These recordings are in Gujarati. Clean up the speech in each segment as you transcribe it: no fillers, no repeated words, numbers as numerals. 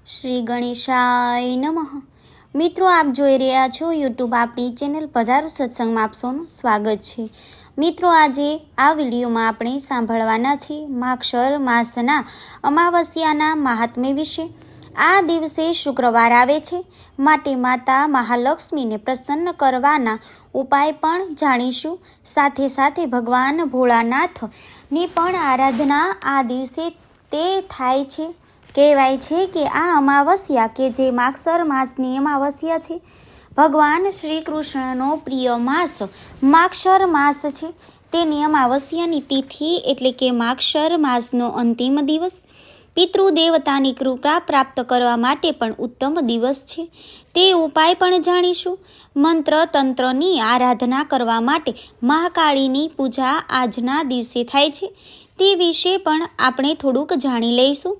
શ્રી ગણેશાય નમઃ। મિત્રો, આપ જોઈ રહ્યા છો યુટ્યુબ આપણી ચેનલ પધારો સત્સંગમાં આપ સૌનું સ્વાગત છે। મિત્રો, આજે આ વિડીયોમાં આપણે સાંભળવાના છીએ માગશર માસના અમાવસ્યાના મહાત્મ્ય વિશે। આ દિવસે શુક્રવાર આવે છે, માટે માતા મહાલક્ષ્મીને પ્રસન્ન કરવાના ઉપાય પણ જાણીશું। સાથે સાથે ભગવાન ભોળાનાથની પણ આરાધના આ દિવસે તે થાય છે। કહેવાય છે કે આ અમાવસ્યા કે જે માગશર માસની અમાવસ્યા છે, ભગવાન શ્રી કૃષ્ણનો પ્રિય માસ માગશર માસ છે। તેની અમાવસ્યાની તિથિ એટલે કે માગશર માસનો અંતિમ દિવસ પિતૃદેવતાની કૃપા પ્રાપ્ત કરવા માટે પણ ઉત્તમ દિવસ છે। તે ઉપાય પણ જાણીશું। મંત્ર તંત્રની આરાધના કરવા માટે મહાકાળીની પૂજા આજના દિવસે થાય છે, તે વિશે પણ આપણે થોડુંક જાણી લઈશું।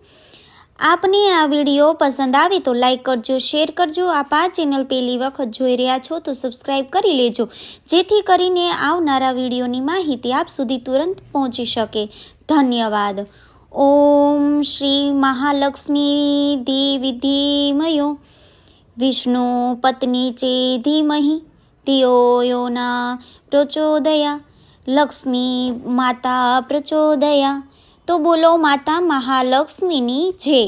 આપને આ વિડીયો પસંદ આવે તો લાઈક કરજો, શેર કરજો। આપ આ ચેનલ પહેલી વખત જોઈ રહ્યા છો તો સબસ્ક્રાઈબ કરી લેજો, જેથી કરીને આવનારા વિડીયોની માહિતી આપ સુધી તુરંત પહોંચી શકે। ધન્યવાદ। ઓમ શ્રી મહાલક્ષ્મી દેવી ધીમયો વિષ્ણુ પત્ની ચે ધીમહિ ધિયો યો ના પ્રચોદયા લક્ષ્મી માતા પ્રચોદયા। તો બોલો માતા મહાલક્ષ્મીની જય।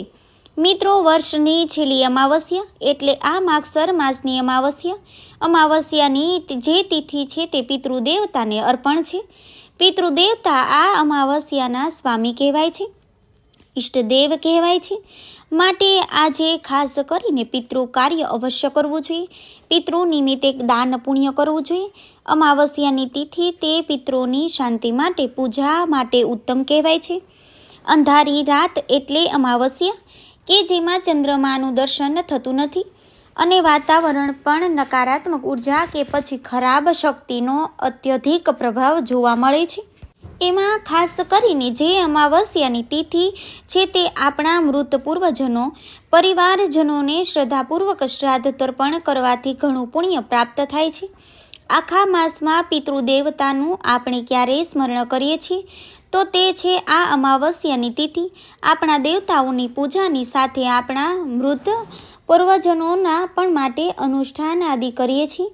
મિત્રો, વર્ષની છેલ્લી અમાવસ્યા એટલે આ માગશર માસની અમાવસ્યાની જે તિથિ છે તે પિતૃદેવતાને અર્પણ છે। પિતૃદેવતા આ અમાવસ્યાના સ્વામી કહેવાય છે, ઈષ્ટદેવ કહેવાય છે। માટે આજે ખાસ કરીને પિતૃ કાર્ય અવશ્ય કરવું જોઈએ। પિતૃ નિમિત્તે દાન પુણ્ય કરવું જોઈએ। અમાવસ્યાની તિથિ તે પિતૃની શાંતિ માટે પૂજા માટે ઉત્તમ કહેવાય છે। અંધારી રાત એટલે અમાવસ્યા કે જેમાં ચંદ્રમાનું દર્શન થતું નથી અને વાતાવરણ પણ નકારાત્મક ઉર્જા કે પછી ખરાબ શક્તિનો અત્યધિક પ્રભાવ જોવા મળે છે। એમાં ખાસ કરીને જે અમાવસ્યાની તિથિ છે તે આપણા મૃત પૂર્વજનો પરિવારજનોને શ્રદ્ધાપૂર્વક શ્રાદ્ધ તર્પણ કરવાથી ઘણું પુણ્ય પ્રાપ્ત થાય છે। આખા માસમાં પિતૃદેવતાનું આપણે ક્યારેય સ્મરણ કરીએ છીએ તો તે છે આ અમાવસ્યાની તિથિ। આપણા દેવતાઓની પૂજાની સાથે આપણા મૃત પૂર્વજનોના પણ માટે અનુષ્ઠાન આદિ કરીએ છીએ।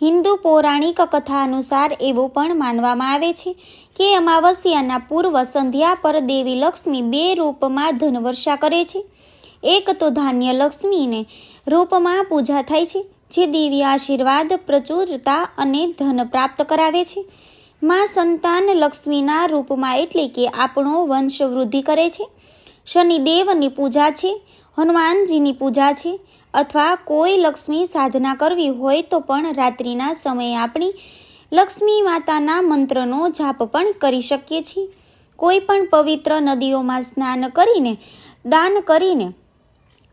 હિન્દુ પૌરાણિક કથા અનુસાર એવું પણ માનવામાં આવે છે કે અમાવસ્યાના પૂર્વ સંધ્યા પર દેવી લક્ષ્મી બે રૂપમાં ધનવર્ષા કરે છે। એક તો ધાન્ય લક્ષ્મીને રૂપમાં પૂજા થાય છે, જે દેવી આશીર્વાદ, પ્રચુરતા અને ધન પ્રાપ્ત કરાવે છે। માં સંતાન લક્ષ્મીના રૂપમાં એટલે કે આપણો વંશ વૃદ્ધિ કરે છે। શનિદેવની પૂજા છે, હનુમાનજીની પૂજા છે, અથવા કોઈ લક્ષ્મી સાધના કરવી હોય તો પણ રાત્રિના સમયે આપણી લક્ષ્મી માતાના મંત્રનો જાપ પણ કરી શકીએ છીએ। કોઈ પણ પવિત્ર નદીઓમાં સ્નાન કરીને દાન કરીને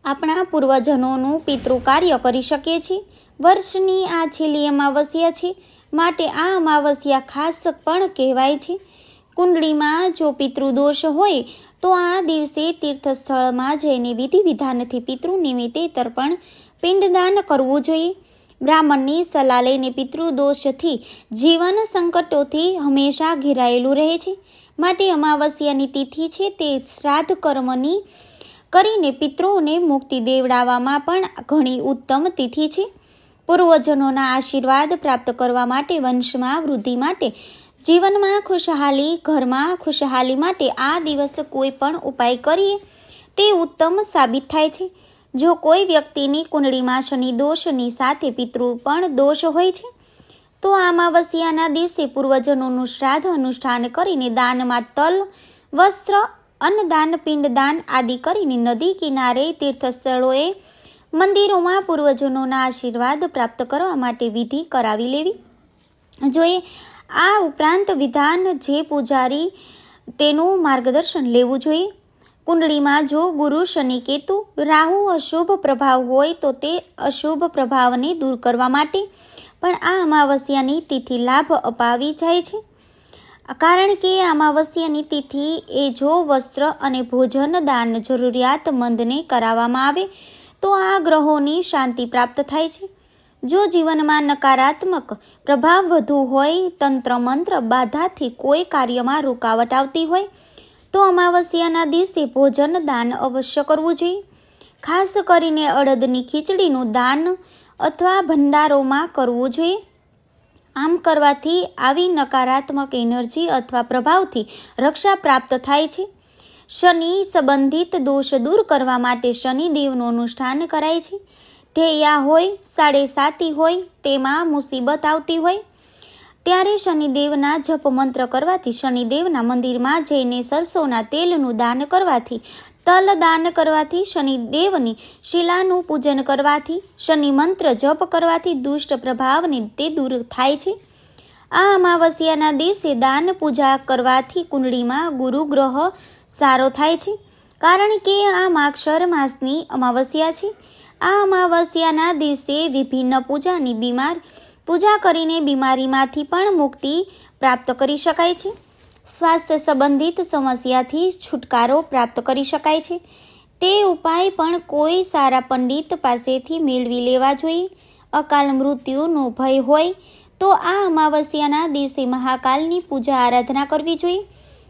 આપણા પૂર્વજનોનું પિતૃ કાર્ય કરી શકીએ છીએ। વર્ષની આ છેલ્લી અમાવસ્યા છે, માટે આ અમાવસ્યા ખાસ પણ કહેવાય છે। કુંડળીમાં જો પિતૃદોષ હોય તો આ દિવસે તીર્થસ્થળમાં જઈને વિધિ વિધાનથી પિતૃ નિમિત્તે તર્પણ પિંડદાન કરવું જોઈએ। બ્રાહ્મણની સલાહ લઈને પિતૃદોષથી જીવન સંકટોથી હંમેશા ઘેરાયેલું રહે છે। માટે અમાવસ્યાની તિથિ છે તે શ્રાદ્ધ કર્મની કરીને પિતૃઓને મુક્તિ દેવડાવવામાં પણ ઘણી ઉત્તમ તિથિ છે। પૂર્વજનોના આશીર્વાદ પ્રાપ્ત કરવા માટે, વંશમાં વૃદ્ધિ માટે, જીવનમાં ખુશહાલી, ઘરમાં ખુશહાલી માટે આ દિવસ કોઈ પણ ઉપાય કરીએ તે ઉત્તમ સાબિત થાય છે। જો કોઈ વ્યક્તિની કુંડળીમાં શનિ દોષની સાથે પિતૃ પણ દોષ હોય છે તો આ અમાવસ્યાના દિવસે પૂર્વજનોનું શ્રાદ્ધ અનુષ્ઠાન કરીને દાનમાં તલ, વસ્ત્ર, અન્નદાન, પિંડદાન આદિ કરીને નદી કિનારે, તીર્થસ્થળોએ, મંદિરોમાં પૂર્વજનોના આશીર્વાદ પ્રાપ્ત કરવા માટે વિધિ કરાવી લેવી જોઈએ। આ ઉપરાંત વિધાન જે પૂજારી તેનું માર્ગદર્શન લેવું જોઈએ। કુંડળીમાં જો ગુરુ, શનિ, કેતુ, રાહુ અશુભ પ્રભાવ હોય તો તે અશુભ પ્રભાવને દૂર કરવા માટે પણ આ અમાવસ્યાની તિથિ લાભ અપાવી જાય છે। કારણ કે અમાવસ્યાની તિથિ એ જો વસ્ત્ર અને ભોજન દાન જરૂરિયાતમંદને કરાવવામાં આવે તો આ ગ્રહોની શાંતિ પ્રાપ્ત થાય છે। જો જીવનમાં નકારાત્મક પ્રભાવ વધુ હોય, તંત્ર મંત્ર બાધાથી કોઈ કાર્યમાં રૂકાવટ આવતી હોય તો અમાવસ્યાના દિવસે ભોજન દાન અવશ્ય કરવું જોઈએ। ખાસ કરીને અડદની ખીચડીનું દાન અથવા ભંડારોમાં કરવું જોઈએ. આમ કરવાથી આવી નકારાત્મક એનર્જી અથવા પ્રભાવથી રક્ષા પ્રાપ્ત થાય છે. શનિ સંબંધિત દોષ દૂર કરવા માટે શનિદેવનું અનુષ્ઠાન કરાય છે. ઢેયા હોય, 7.5 હોય, તેમાં મુસીબત આવતી હોય ત્યારે શનિદેવના જપ મંત્ર કરવાથી, શનિદેવના મંદિરમાં જઈને સરસોના તેલનું દાન કરવાથી, તલ દાન કરવાથી, શનિદેવની શિલાનું પૂજન કરવાથી, શનિ મંત્ર જપ કરવાથી દુષ્ટ પ્રભાવને તે દૂર થાય છે. આ અમાવસ્યાના દિવસે દાન પૂજા કરવાથી કુંડળીમાં ગુરુ ગ્રહ સારો થાય છે, કારણ કે આ માગશર માસની અમાવસ્યા છે. આ અમાવસ્યાના દિવસે વિભિન્ન પૂજા કરીને બીમારીમાંથી પણ મુક્તિ પ્રાપ્ત કરી શકાય છે. સ્વાસ્થ્ય સંબંધિત સમસ્યાથી છુટકારો પ્રાપ્ત કરી શકાય છે. તે ઉપાય પણ કોઈ સારા પંડિત પાસેથી મેળવી લેવા જોઈએ. અકાલ મૃત્યુનો ભય હોય તો આ અમાવસ્યાના દિવસે મહાકાલની પૂજા આરાધના કરવી જોઈએ.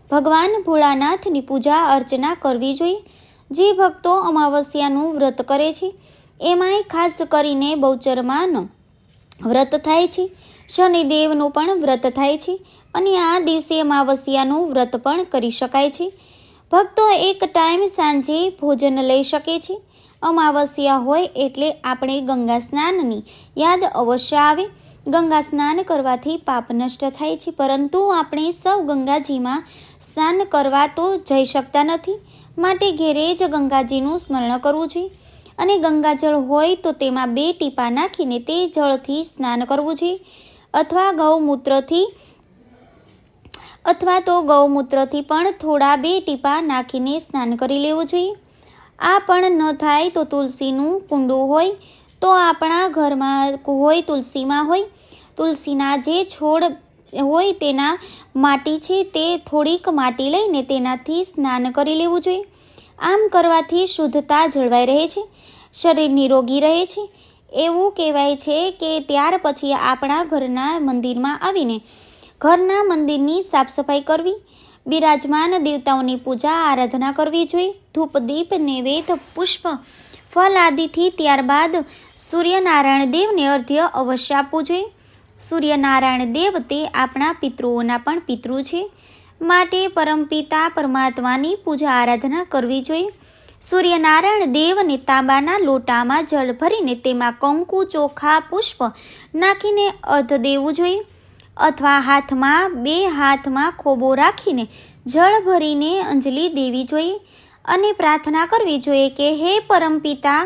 ભગવાન ભોળાનાથની પૂજા અર્ચના કરવી જોઈએ. જે ભક્તો અમાવસ્યાનું વ્રત કરે છે એમાંય ખાસ કરીને બહુચરમાનો વ્રત થાય છે, શનિદેવનું પણ વ્રત થાય છે અને આ દિવસે અમાવસ્યાનું વ્રત પણ કરી શકાય છે. ભક્તો એક ટાઈમ સાંજે ભોજન લઈ શકે છે. અમાવસ્યા હોય એટલે આપણે ગંગા સ્નાનની યાદ અવશ્ય આવે. ગંગા સ્નાન કરવાથી પાપ નષ્ટ થાય છે, પરંતુ આપણે સૌ ગંગાજીમાં સ્નાન કરવા તો જઈ શકતા નથી. માટે ઘેરે જ ગંગાજીનું સ્મરણ કરવું જોઈએ અને ગંગાજળ હોય તો તેમાં 2 ટીપા નાખીને તે જળથી સ્નાન કરવું જોઈએ, અથવા ગૌમૂત્રથી પણ થોડા 2 ટીપા નાખીને સ્નાન કરી લેવું જોઈએ. આ પણ ન થાય તો તુલસીનું કુંડું હોય તો આપણા ઘરમાં હોય, તુલસીના જે છોડ હોય તેના માટી છે તે થોડીક માટી લઈને તેનાથી સ્નાન કરી લેવું જોઈએ. આમ કરવાથી શુદ્ધતા જળવાઈ રહે છે, શરીર નિરોગી રહે છે. એવું કહેવાય છે કે ત્યાર પછી આપણા ઘરના મંદિરમાં આવીને ઘરના મંદિરની સાફ સફાઈ કરવી, બિરાજમાન દેવતાઓની પૂજા આરાધના કરવી જોઈએ. ધૂપ દીપ નૈવેદ્ય પુષ્પ ફળ આદિથી ત્યારબાદ સૂર્યનારાયણ દેવને અર્ઘ્ય અવશ્ય આપવું જોઈએ. સૂર્યનારાયણ દેવ તે આપણા પિતૃઓના પણ પિતૃ છે, માટે પરમપિતા પરમાત્માની પૂજા આરાધના કરવી જોઈએ. સૂર્યનારાયણ દેવને તાંબાના લોટામાં જળ ભરીને તેમાં કંકુ, ચોખા, પુષ્પ નાખીને અર્ધ દેવું જોઈએ, અથવા 2 હાથમાં ખોબો રાખીને જળ ભરીને અંજલિ દેવી જોઈએ અને પ્રાર્થના કરવી જોઈએ કે હે પરમપિતા,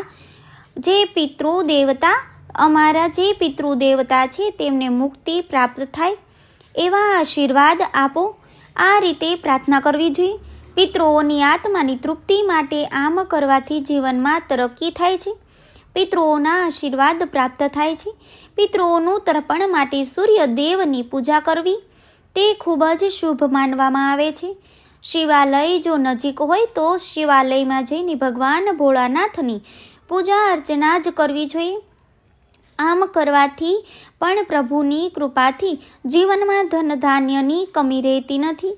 અમારા જે પિતૃદેવતા છે તેમને મુક્તિ પ્રાપ્ત થાય એવા આશીર્વાદ આપો. આ રીતે પ્રાર્થના કરવી જોઈએ. પિતૃઓની આત્માની તૃપ્તિ માટે આમ કરવાથી જીવનમાં તરક્કી થાય છે, પિતૃઓના આશીર્વાદ પ્રાપ્ત થાય છે. પિતૃઓનું તર્પણ માટે સૂર્યદેવની પૂજા કરવી તે ખૂબ જ શુભ માનવામાં આવે છે. શિવાલય જો નજીક હોય તો શિવાલયમાં જઈને ભગવાન ભોળાનાથની પૂજા અર્ચના જ કરવી જોઈએ. આમ કરવાથી પણ પ્રભુની કૃપાથી જીવનમાં ધન ધાન્યની કમી રહેતી નથી.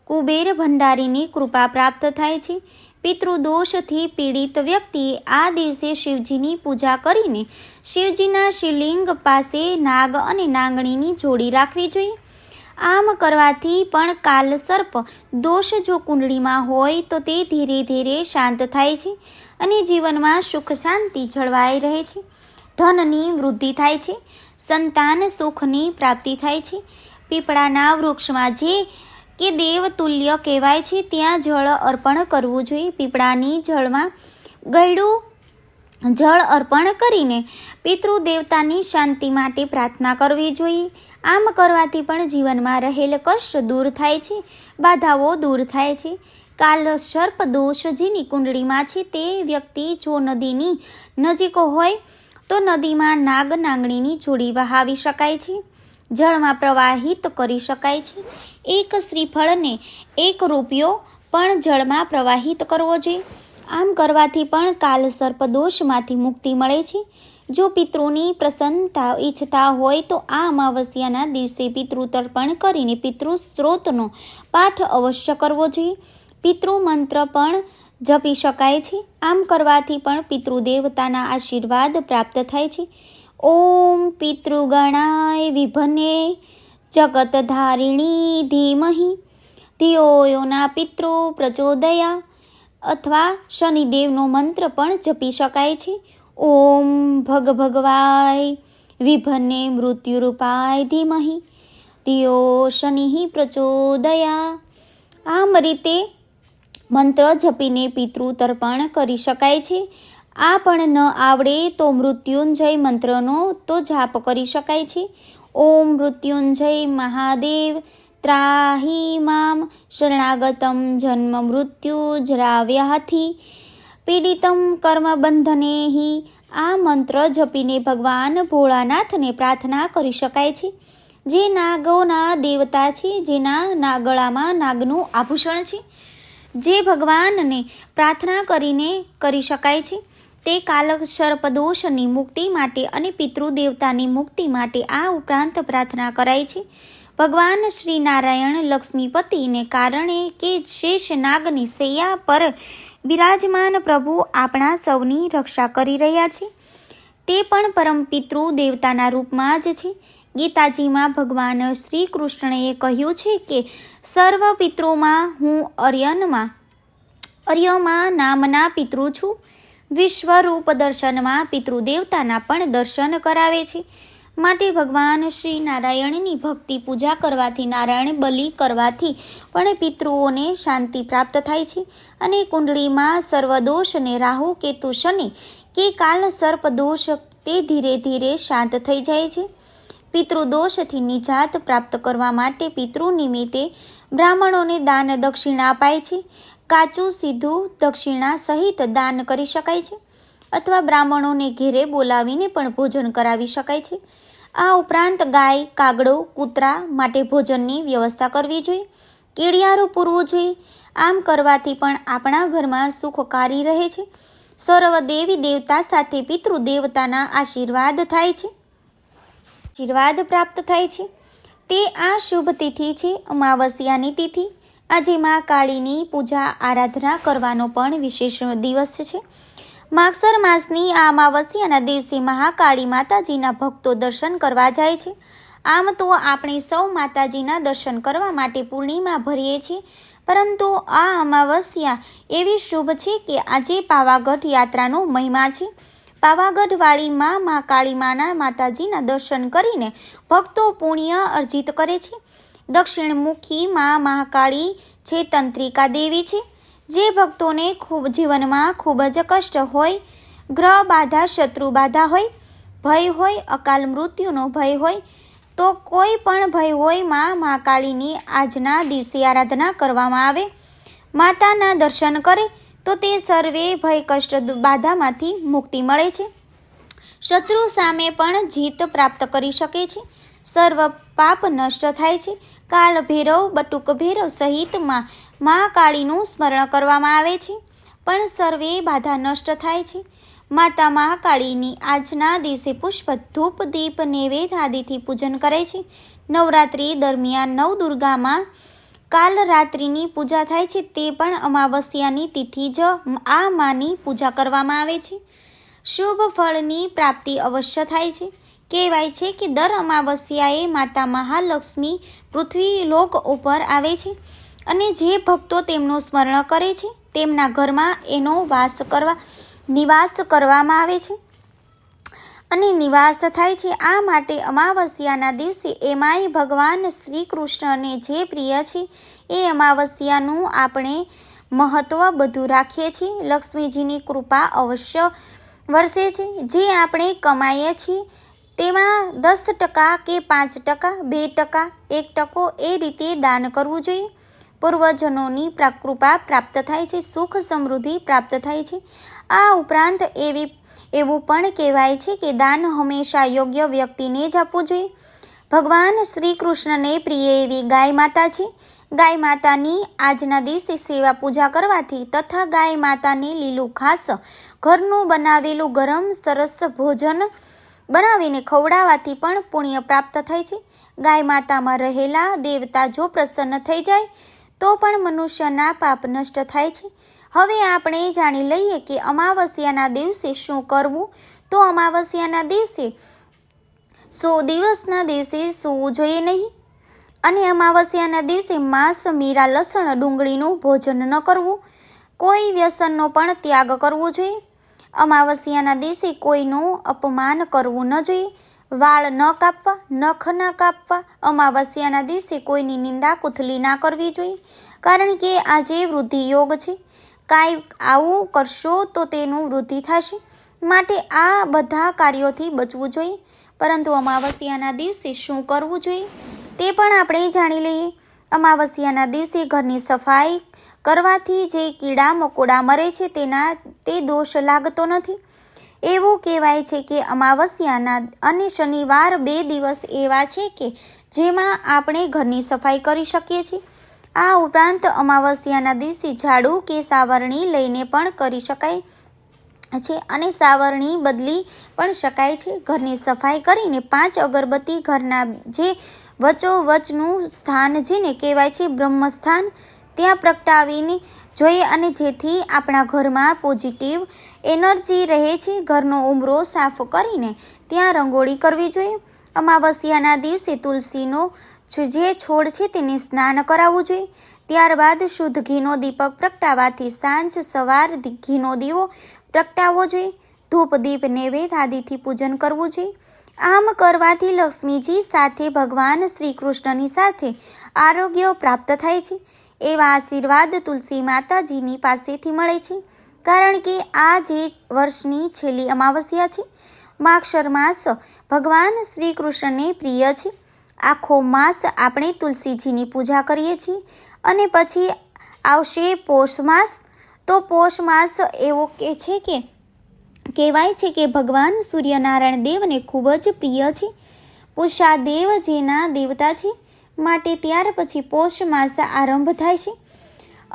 કુબેર ભંડારીની કૃપા પ્રાપ્ત થાય છે. પિતૃદોષથી પીડિત વ્યક્તિએ આ દિવસે શિવજીની પૂજા કરીને શિવજીના શિવલિંગ પાસે નાગ અને નાગણીની જોડી રાખવી જોઈએ. આમ કરવાથી પણ કાલસર્પ દોષ જો કુંડળીમાં હોય તો તે ધીરે ધીરે શાંત થાય છે અને જીવનમાં સુખ શાંતિ જળવાઈ રહે છે. ધનની વૃદ્ધિ થાય છે, સંતાન સુખની પ્રાપ્તિ થાય છે. પીપળાના વૃક્ષમાં જે કે દેવતુલ્ય કહેવાય છે ત્યાં જળ અર્પણ કરવું જોઈએ. પીપળાની જળમાં ગળ્યું જળ અર્પણ કરીને પિતૃદેવતાની શાંતિ માટે પ્રાર્થના કરવી જોઈએ. આમ કરવાથી પણ જીવનમાં રહેલ કષ્ટ દૂર થાય છે, બાધાઓ દૂર થાય છે. કાલસર્પ દોષ જેની કુંડળીમાં છે તે વ્યક્તિ જો નદીની નજીક હોય તો નદીમાં નાગ નાગણીની જોડી વહાવી શકાય છે, જળમાં પ્રવાહિત કરી શકાય છે. 1 શ્રીફળને 1 રૂપિયો પણ જળમાં પ્રવાહિત કરવો જોઈએ. આમ કરવાથી પણ કાલસર્પ દોષમાંથી મુક્તિ મળે છે. જો પિતૃની પ્રસન્નતા ઈચ્છતા હોય તો આ અમાવસ્યાના દિવસે પિતૃતર્પણ કરીને પિતૃ સ્ત્રોતનો પાઠ અવશ્ય કરવો જોઈએ. પિતૃ મંત્ર પણ જપી શકાય છે. આમ કરવાથી પણ પિતૃદેવતાના આશીર્વાદ પ્રાપ્ત થાય છે. ઓમ પિતૃગણાય વિભને જગતધારિણી ધીમહિ ધિયો યો ન પિતૃ પ્રચોદયા અથવા શનિદેવનો મંત્ર પણ જપી શકાય છે. ઓમ ભગવાય વિભને મૃત્યુરૂપાય ધીમહિ ધિયો શનિ પ્રચોદયા. આમ રીતે મંત્ર જપીને પિતૃ તર્પણ કરી શકાય છે. આ પણ ન આવડે તો મૃત્યુંજય મંત્રનો તો જાપ કરી શકાય છે. ઓમ મૃત્યુંજય મહાદેવ ત્રાહી મામ શરણાગતમ જન્મ મૃત્યુ જરાવ્યાથી પીડિતમ કર્મબંધને હિ. આ મંત્ર જપીને ભગવાન ભોળાનાથને પ્રાર્થના કરી શકાય છે, જે નાગોના દેવતા છે, જેના ગળામાં નાગનું આભૂષણ છે. જે ભગવાનને પ્રાર્થના કરીને કરી શકાય છે. તે કાલસર્પદોષની મુક્તિ માટે અને પિતૃદેવતાની મુક્તિ માટે આ ઉપરાંત પ્રાર્થના કરાય છે. ભગવાન શ્રી નારાયણ લક્ષ્મીપતિને કારણે કે શેષ નાગની શૈયા પર બિરાજમાન પ્રભુ આપણા સૌની રક્ષા કરી રહ્યા છે. તે પણ પરમ પિતૃ દેવતાના રૂપમાં જ છે. ગીતાજીમાં ભગવાન શ્રી કૃષ્ણએ કહ્યું છે કે સર્વ પિતૃમાં હું અર્યમા નામના પિતૃ છું. વિશ્વરૂપ દર્શનમાં પિતૃદેવતાના પણ દર્શન કરાવે છે. માટે ભગવાન શ્રી નારાયણની ભક્તિ પૂજા કરવાથી, નારાયણ બલિ કરવાથી પણ પિતૃઓને શાંતિ પ્રાપ્ત થાય છે. અને કુંડળીમાં સર્વદોષને રાહુ કેતુ શનિ કે કાલ સર્પદોષ તે ધીરે ધીરે શાંત થઈ જાય છે. પિતૃદોષથી નિજાત પ્રાપ્ત કરવા માટે પિતૃ નિમિત્તે બ્રાહ્મણોને દાન દક્ષિણા અપાય છે. કાચું સીધું દક્ષિણા સહિત દાન કરી શકાય છે, અથવા બ્રાહ્મણોને ઘેરે બોલાવીને પણ ભોજન કરાવી શકાય છે. આ ઉપરાંત ગાય, કાગડો, કૂતરા માટે ભોજનની વ્યવસ્થા કરવી જોઈએ. કેડિયારું પૂરવું જોઈએ. આમ કરવાથી પણ આપણા ઘરમાં સુખકારી રહે છે. સર્વ દેવી દેવતા સાથે પિતૃદેવતાના આશીર્વાદ પ્રાપ્ત થાય છે. તે આ શુભ તિથિ છે, અમાવસ્યાની તિથિ. આજે મા કાળીની પૂજા આરાધના કરવાનો પણ વિશેષ દિવસ છે. માગસર માસની આ અમાવસ્યાના દિવસે મહાકાળી માતાજીના ભક્તો દર્શન કરવા જાય છે. આમ તો આપણે સૌ માતાજીના દર્શન કરવા માટે પૂર્ણિમા ભરીએ છીએ, પરંતુ આ અમાવસ્યા એવી શુભ છે કે આજે પાવાગઢ યાત્રાનો મહિમા છે. પાવાગઢવાળી મા કાળીમાના માતાજીના દર્શન કરીને ભક્તો પુણ્ય અર્જિત કરે છે. દક્ષિણમુખી મહાકાળી છે તંત્રિકા દેવી છે. જે ભક્તોને જીવનમાં ખૂબ જ કષ્ટ હોય, ગ્રહ બાધા, શત્રુ બાધા હોય, ભય હોય, અકાલ મૃત્યુનો ભય હોય, તો કોઈ પણ ભય હોય, મહાકાળીની આજના દિવસે આરાધના કરવામાં આવે, માતાના દર્શન કરે તો તે સર્વે ભય કષ્ટ બાધામાંથી મુક્તિ મળે છે. શત્રુ સામે પણ જીત પ્રાપ્ત કરી શકે છે. સર્વ પાપ નષ્ટ થાય છે. કાલ ભૈરવ, બટુક ભૈરવ સહિત મહાકાળીનું સ્મરણ કરવામાં આવે છે, પણ સર્વે બાધા નષ્ટ થાય છે. માતા મહાકાળીની આજના દિવસે પુષ્પ, ધૂપ, દીપ, નૈવેદ્ય આદિથી પૂજન કરે છે. નવરાત્રિ દરમિયાન નવદુર્ગામાં કાલ રાત્રિની પૂજા થાય છે. તે પણ અમાવસ્યાની તિથિ જ આ માની પૂજા કરવામાં આવે છે. શુભ ફળની પ્રાપ્તિ અવશ્ય થાય છે. કહેવાય છે કે દર અમાવસ્યાએ માતા મહાલક્ષ્મી પૃથ્વી લોક ઉપર આવે છે, અને જે ભક્તો તેમનું સ્મરણ કરે છે તેમના ઘરમાં એનો નિવાસ કરવામાં આવે છે અને નિવાસ થાય છે. આ માટે અમાવસ્યાના દિવસે એમાંય ભગવાન શ્રી કૃષ્ણને જે પ્રિય છે એ અમાવસ્યાનું આપણે મહત્ત્વ બધું રાખીએ છીએ. લક્ષ્મીજીની કૃપા અવશ્ય વરસે છે. જે આપણે કમાઈએ છીએ તેમાં 10% કે 5%, 2%, 1% એ રીતે દાન કરવું જોઈએ. પૂર્વજનોની કૃપા પ્રાપ્ત થાય છે, સુખ સમૃદ્ધિ પ્રાપ્ત થાય છે. આ ઉપરાંત એવું પણ કહેવાય છે કે દાન હંમેશા યોગ્ય વ્યક્તિને જ આપવું જોઈએ. ભગવાન શ્રી કૃષ્ણને પ્રિય એવી ગાય માતા છે. ગાય માતાની આજના દિવસે સેવા પૂજા કરવાથી તથા ગાય માતાને લીલું ઘાસ, ઘરનું બનાવેલું ગરમ સરસ ભોજન બનાવીને ખવડાવવાથી પણ પુણ્ય પ્રાપ્ત થાય છે. ગાય માતામાં રહેલા દેવતા જો પ્રસન્ન થઈ જાય તો પણ મનુષ્યના પાપ નષ્ટ થાય છે. હવે આપણે જાણી લઈએ કે અમાવસ્યાના દિવસે શું કરવું. તો અમાવસ્યાના દિવસે દિવસના દિવસે સૂવું જોઈએ નહીં અને અમાવસ્યાના દિવસે માંસ, મીરા, લસણ, ડુંગળીનું ભોજન ન કરવું. કોઈ વ્યસનનો પણ ત્યાગ કરવો જોઈએ. અમાવસ્યાના દિવસે કોઈનું અપમાન કરવું ન જોઈએ. વાળ ન કાપવા, નખ ન કાપવા. અમાવસ્યાના દિવસે કોઈની નિંદા કુથલી ના કરવી જોઈએ, કારણ કે આજે વૃદ્ધિ યોગ છે. કાંઈ આવું કરશો તો તેનું વૃદ્ધિ થશે, માટે આ બધા કાર્યોથી બચવું જોઈએ. પરંતુ અમાવસ્યાના દિવસે શું કરવું જોઈએ તે પણ આપણે જાણી લઈએ. અમાવસ્યાના દિવસે ઘરની સફાઈ કરવાથી જે કીડા મકોડા મરે છે તે દોષ લાગતો નથી. એવું કહેવાય છે કે અમાવસ્યાના અને શનિવાર 2 દિવસ એવા છે કે જેમાં આપણે ઘરની સફાઈ કરી શકીએ છીએ. આ ઉપરાંત અમાવસ્યાના દિવસે ઝાડુ કે સાવરણી લઈને પણ કરી શકાય છે અને સાવરણી બદલી પણ શકાય છે. ઘરની સફાઈ કરીને 5 અગરબત્તી ઘરના જે વચ્ચોવચનું સ્થાન જેને કહેવાય છે બ્રહ્મસ્થાન, ત્યાં પ્રગટાવીને જોઈએ અને જેથી આપણા ઘરમાં પોઝિટિવ એનર્જી રહે છે. ઘરનો ઉંબરો સાફ કરીને ત્યાં રંગોળી કરવી જોઈએ. અમાવસ્યાના દિવસે તુલસીનો જે છોડ છે તેને સ્નાન કરાવવું જોઈએ. ત્યારબાદ શુદ્ધ ઘીનો દીપક પ્રગટાવવાથી સાંજ સવાર ઘીનો દીવો પ્રગટાવવો જોઈએ. ધૂપ દીપ નૈવેદ્ય આદિથી પૂજન કરવું જોઈએ. આમ કરવાથી લક્ષ્મીજી સાથે ભગવાન શ્રી કૃષ્ણની સાથે આરોગ્ય પ્રાપ્ત થાય છે. એવા આશીર્વાદ તુલસી માતાજીની પાસેથી મળે છે, કારણ કે આ જે વર્ષની છેલ્લી અમાવસ્યા છે. માગશર માસ ભગવાન શ્રી કૃષ્ણને પ્રિય છે. આખો માસ આપણે તુલસીજીની પૂજા કરીએ છીએ અને પછી આવશે પોષ માસ. તો પોષ માસ એવો કે છે કે કહેવાય છે કે ભગવાન સૂર્યનારાયણ દેવને ખૂબ જ પ્રિય છે. પૂષા દેવ જેના દેવતા છે, માટે ત્યાર પછી પોષ માસ આરંભ થાય છે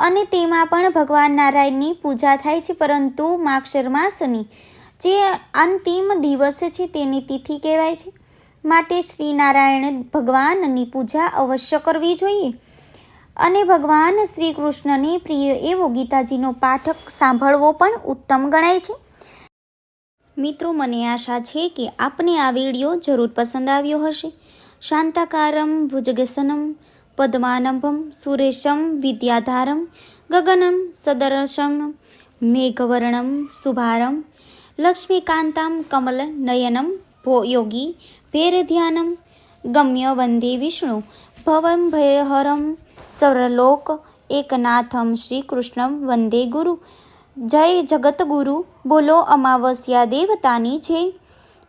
અને તેમાં પણ ભગવાન નારાયણની પૂજા થાય છે. પરંતુ માગશર માસની જે અંતિમ દિવસ છે તેની તિથિ કહેવાય છે, માટે શ્રી નારાયણ ભગવાનની પૂજા અવશ્ય કરવી જોઈએ. અને ભગવાન શ્રી કૃષ્ણને પ્રિય એવો ગીતાજીનો પાઠ સાંભળવો પણ ઉત્તમ ગણાય છે. મિત્રો, મને આશા છે કે આપને આ વિડીયો જરૂર પસંદ આવ્યો હશે. શાંતાકારમ ભુજગશયનમ પદ્માનભમ સુરેશમ વિદ્યાધારમ ગગનમ સદર્શમ મેઘવર્ણમ શુભારમ લક્ષ્મીકાંતામ કમલ નયનમ યોગી ભેરધ્યાનમ ગમ્ય વંદે વિષ્ણુ ભવમ ભયહરમ સર્વલોક એકનાથમ શ્રી કૃષ્ણમ વંદે ગુરુ. જય જગતગુરુ. બોલો અમાવસ્યા દેવતાની જય.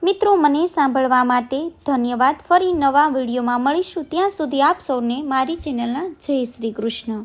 મિત્રો, મને સાંભળવા માટે ધન્યવાદ. ફરી નવા વિડીયોમાં મળીશું. ત્યાં સુધી આપ સૌને મારી ચેનલના જય શ્રી કૃષ્ણ.